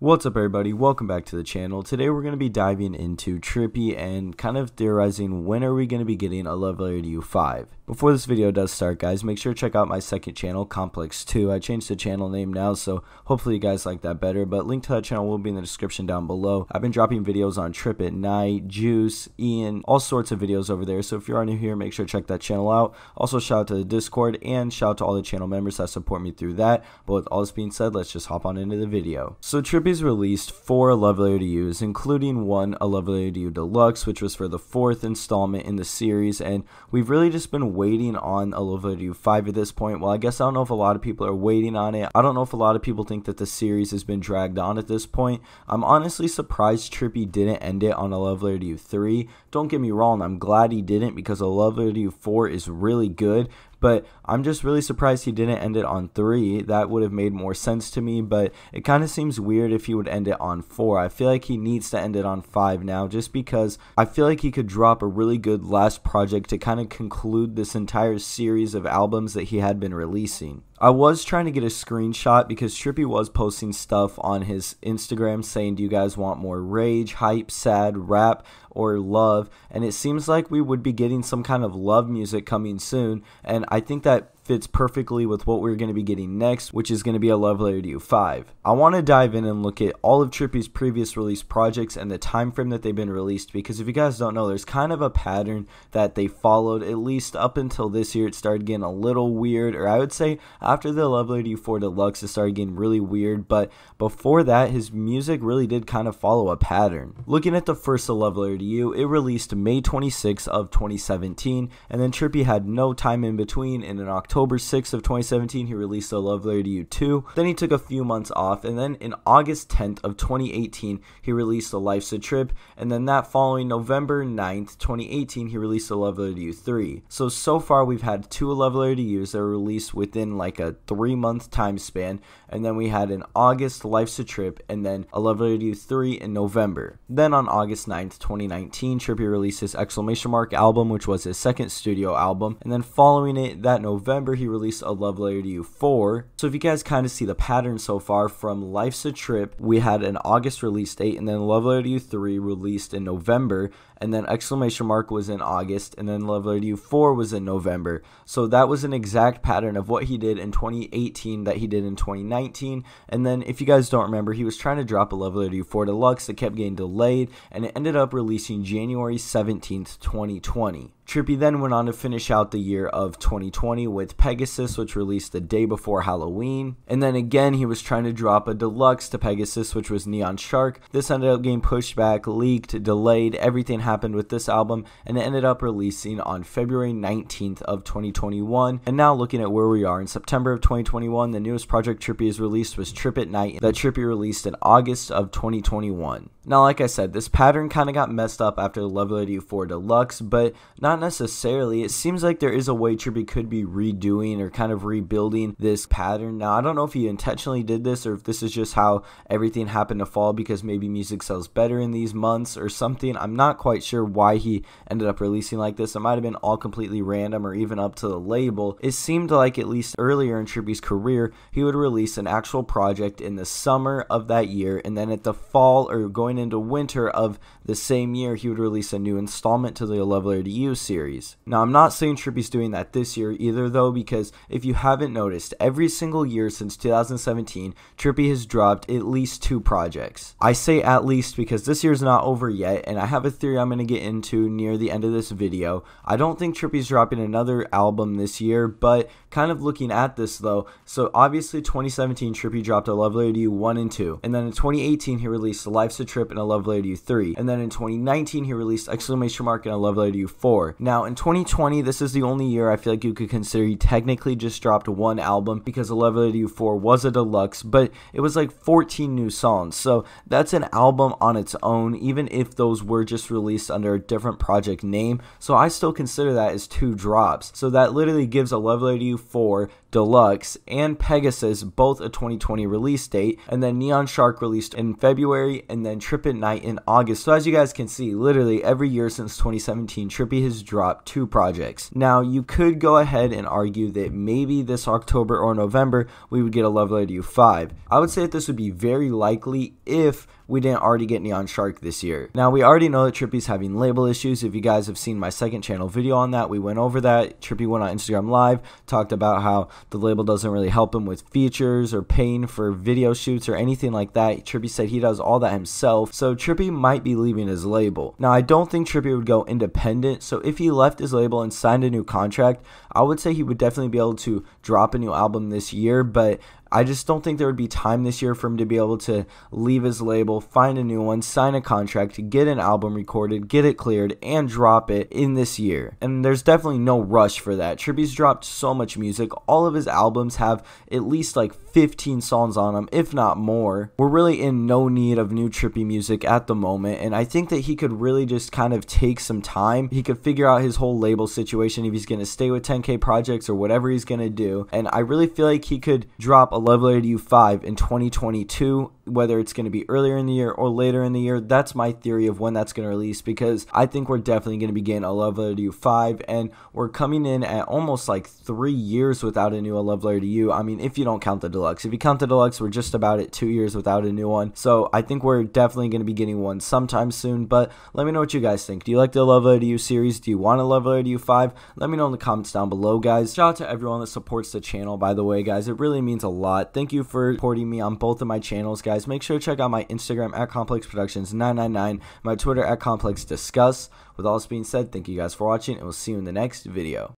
What's up everybody, welcome back to the channel. Today we're going to be diving into Trippie and kind of theorizing when are we going to be getting a Love Letter to You 5. Before this video does start guys, make sure to check out my second channel, Complex 2. I changed the channel name now, so hopefully you guys like that better, but link to that channel will be in the description down below. I've been dropping videos on Trip at Night, Juice, Ian, all sorts of videos over there, so if you are new here, make sure to check that channel out. Also shout out to the Discord and shout out to all the channel members that support me through that. But with all this being said, let's just hop on into the video. So Trippie's released 4 A Love Letter to You's, including one A Love Letter to You Deluxe, which was for the 4th installment in the series, and we've really just been waiting on A Love Letter to You 5 at this point. Well, I guess I don't know if a lot of people are waiting on it. I don't know if a lot of people think that the series has been dragged on at this point. I'm honestly surprised Trippie didn't end it on A Love Letter to You 3. Don't get me wrong, I'm glad he didn't because A Love Letter to You 4 is really good. But I'm just really surprised he didn't end it on 3. That would have made more sense to me, but it kind of seems weird if he would end it on 4. I feel like he needs to end it on 5 now, just because I feel like he could drop a really good last project to kind of conclude this entire series of albums that he had been releasing. I was trying to get a screenshot because Trippie was posting stuff on his Instagram saying, do you guys want more rage, hype, sad, rap, or love? And it seems like we would be getting some kind of love music coming soon, and I think that fits perfectly with what we're going to be getting next, which is going to be A Love Letter to You 5. I want to dive in and look at all of Trippie's previous released projects and the time frame that they've been released, because if you guys don't know, there's kind of a pattern that they followed, at least up until this year. It started getting a little weird, or I would say after the Love Letter to You 4 Deluxe it started getting really weird, but before that his music really did kind of follow a pattern. Looking at the first A Love Letter to You, it released May 26th of 2017, and then Trippie had no time in between, and in October 6th of 2017 he released A Love Letter to You 2. Then he took a few months off, and then in August 10th of 2018 he released A Life's a Trip, and then that following November 9th 2018 he released A Love Letter to You 3. So far we've had 2 A Love Letter to You's that were released within like a 3-month time span, and then we had in August Life's a Trip, and then A Love Letter to You 3 in November. Then on August 9th 2019 Trippie released his exclamation mark album, which was his second studio album, and then following it that November he released A Love Letter to You 4. So if you guys kind of see the pattern so far, from Life's a Trip we had an August release date, and then Love Letter to You 3 released in November, and then exclamation mark was in August, and then Love Letter to You 4 was in November. So that was an exact pattern of what he did in 2018 that he did in 2019. And then if you guys don't remember, he was trying to drop A Love Letter to You 4 Deluxe. It kept getting delayed, and it ended up releasing January 17th 2020. Trippie then went on to finish out the year of 2020 with Pegasus, which released the day before Halloween. And then again he was trying to drop a deluxe to Pegasus, which was Neon Shark. This ended up getting pushed back, leaked, delayed. Everything happened with this album, and it ended up releasing on February 19th of 2021. And now looking at where we are in September of 2021, the newest project Trippie has released was Trip at Night, that Trippie released in August of 2021. Now like I said, this pattern kind of got messed up after the Love Letter to You 4 Deluxe, but not necessarily. It seems like there is a way Trippie could be redoing or kind of rebuilding this pattern. Now I don't know if he intentionally did this, or if this is just how everything happened to fall because maybe music sells better in these months or something. I'm not quite sure why he ended up releasing like this. It might have been all completely random or even up to the label. It seemed like at least earlier in Trippie's career he would release an actual project in the summer of that year, and then at the fall or going into winter of the same year he would release a new installment to the A Love Letter to You series. Now I'm not saying Trippie's doing that this year either though, because if you haven't noticed, every single year since 2017 Trippie has dropped at least 2 projects. I say at least because this year's not over yet, and I have a theory I'm going to get into near the end of this video. I don't think Trippie's dropping another album this year, but kind of looking at this though, so obviously 2017 Trippie dropped A Love Letter to You 1 and 2, and then in 2018 he released Life's a Trip and A Love Letter to You 3, and then in 2019 he released exclamation mark and A Love Letter to You 4. Now in 2020 this is the only year I feel like you could consider he technically just dropped 1 album, because A Love Letter to You 4 was a deluxe, but it was like 14 new songs, so that's an album on its own, even if those were just released under a different project name. So I still consider that as 2 drops, so that literally gives A Love Letter to You 4 Deluxe, and Pegasus, both a 2020 release date, and then Neon Shark released in February, and then Trip at Night in August. So as you guys can see, literally every year since 2017, Trippie has dropped 2 projects. Now, you could go ahead and argue that maybe this October or November, we would get a Love Letter to You 5. I would say that this would be very likely if we didn't already get Neon Shark this year. Now, we already know that Trippie's having label issues. If you guys have seen my second channel video on that, we went over that. Trippie went on Instagram Live, talked about how the label doesn't really help him with features or paying for video shoots or anything like that. Trippie said he does all that himself, so Trippie might be leaving his label. Now, I don't think Trippie would go independent, so if he left his label and signed a new contract, I would say he would definitely be able to drop a new album this year, but I just don't think there would be time this year for him to be able to leave his label, find a new one, sign a contract, get an album recorded, get it cleared, and drop it in this year. And there's definitely no rush for that. Trippie's dropped so much music. All of his albums have at least like 15 songs on them, if not more. We're really in no need of new Trippie music at the moment, and I think that he could really just kind of take some time. He could figure out his whole label situation, if he's going to stay with 10K projects or whatever he's going to do, and I really feel like he could drop a Love Letter to You 5 in 2022, whether it's going to be earlier in the year or later in the year. That's my theory of when that's going to release, because I think we're definitely going to be getting a Love Letter to You 5, and we're coming in at almost like 3 years without a new Love Letter to You. I mean, if you don't count the Deluxe. If you count the Deluxe, we're just about at 2 years without a new one. So I think we're definitely going to be getting one sometime soon, but let me know what you guys think. Do you like the Love Letter to You series? Do you want a Love Letter to You 5? Let me know in the comments down below, guys. Shout out to everyone that supports the channel, by the way, guys. It really means a lot. Thank you for supporting me on both of my channels, guys. Make sure to check out my Instagram at ComplexProductions999, my Twitter at ComplexDiscuss. With all this being said, thank you guys for watching, and we'll see you in the next video.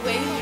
Wait.